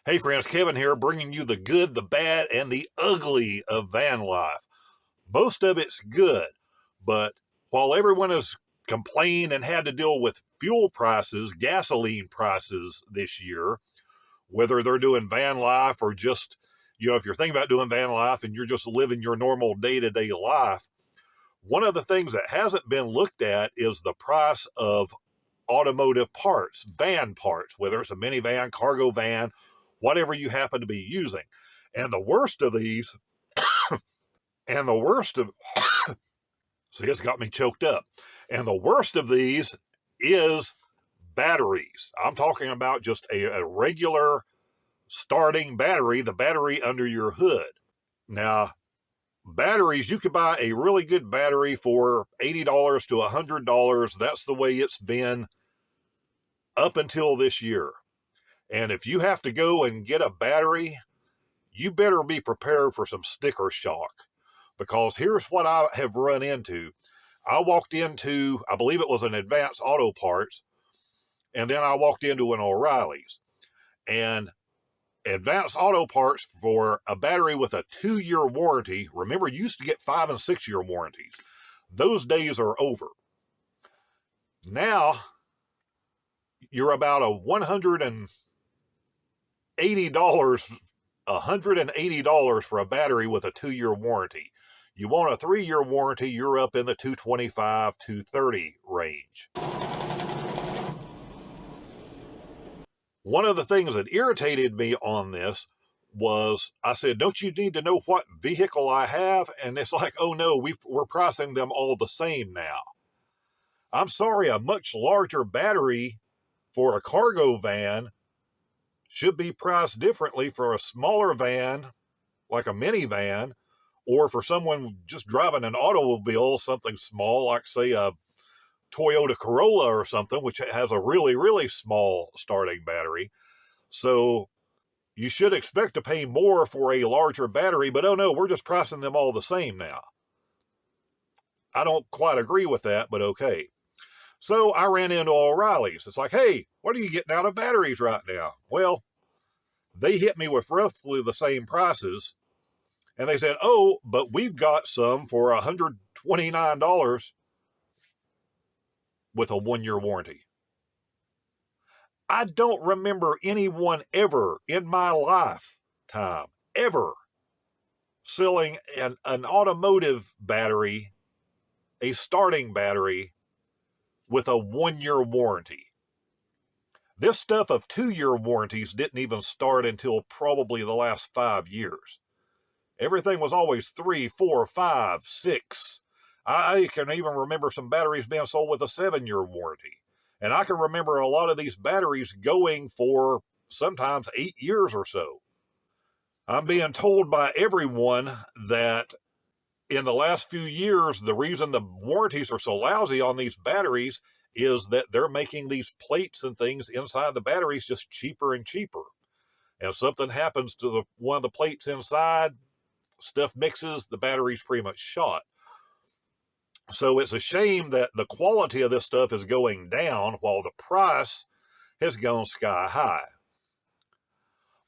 Hey friends, Kevin here, bringing you the good, the bad, and the ugly of van life. Most of it's good, but while everyone has complained and had to deal with fuel prices, gasoline prices this year, whether they're doing van life or just, if you're thinking about doing van life and you're just living your normal day-to-day life, one of the things that hasn't been looked at is the price of automotive parts, van parts, whether it's a minivan, cargo van, whatever you happen to be using. And the worst of these, and the worst of, see, it's got me choked up. And the worst of these is batteries. I'm talking about just a regular starting battery, the battery under your hood. Now, batteries, you could buy a really good battery for $80 to $100. That's the way it's been up until this year. And if you have to go and get a battery, you better be prepared for some sticker shock. Because here's what I have run into. I walked into, I believe it was an Advanced Auto Parts, and then I walked into an O'Reilly's. And Advanced Auto Parts for a battery with a 2-year warranty, remember you used to get 5 and 6 year warranties. Those days are over. Now, you're about $180 for a battery with a 2-year warranty. You want a 3-year warranty, you're up in the $225, $230 range. One of the things that irritated me on this was I said, don't you need to know what vehicle I have? And it's like, oh no, we're pricing them all the same now. I'm sorry, a much larger battery for a cargo van should be priced differently for a smaller van, like a minivan, or for someone just driving an automobile, something small, like say a Toyota Corolla or something, which has a really, really small starting battery. So you should expect to pay more for a larger battery, but oh no, we're just pricing them all the same now. I don't quite agree with that, but okay. So I ran into O'Reilly's. It's like, hey, what are you getting out of batteries right now? Well, they hit me with roughly the same prices. And they said, oh, but we've got some for $129 with a 1-year warranty. I don't remember anyone ever in my lifetime, ever, selling an automotive battery, a starting battery, with a 1-year warranty. This stuff of 2-year warranties didn't even start until probably the last 5 years. Everything was always 3, 4, 5, 6. I can even remember some batteries being sold with a 7-year warranty. And I can remember a lot of these batteries going for sometimes 8 years or so. I'm being told by everyone that in the last few years, the reason the warranties are so lousy on these batteries is that they're making these plates and things inside the batteries just cheaper and cheaper. And if something happens to one of the plates inside, stuff mixes, the battery's pretty much shot. So it's a shame that the quality of this stuff is going down while the price has gone sky high.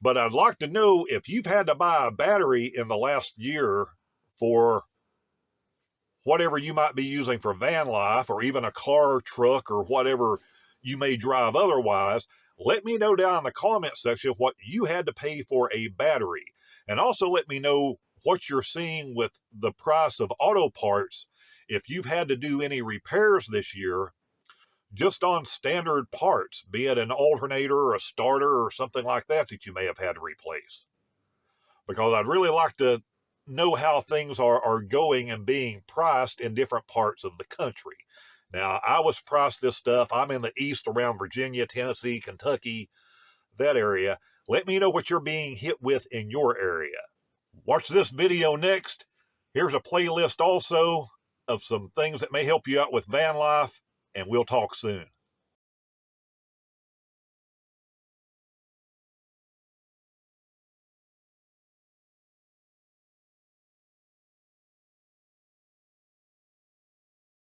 But I'd like to know if you've had to buy a battery in the last year for whatever you might be using for van life, or even a car, truck, or whatever you may drive otherwise. Let me know down in the comment section what you had to pay for a battery. And also let me know what you're seeing with the price of auto parts, if you've had to do any repairs this year, just on standard parts, be it an alternator or a starter or something like that you may have had to replace. Because I'd really like to know how things are going and being priced in different parts of the country. Now, I was priced this stuff. I'm in the east around Virginia, Tennessee, Kentucky, that area. Let me know what you're being hit with in your area. Watch this video next. Here's a playlist also of some things that may help you out with van life, and we'll talk soon.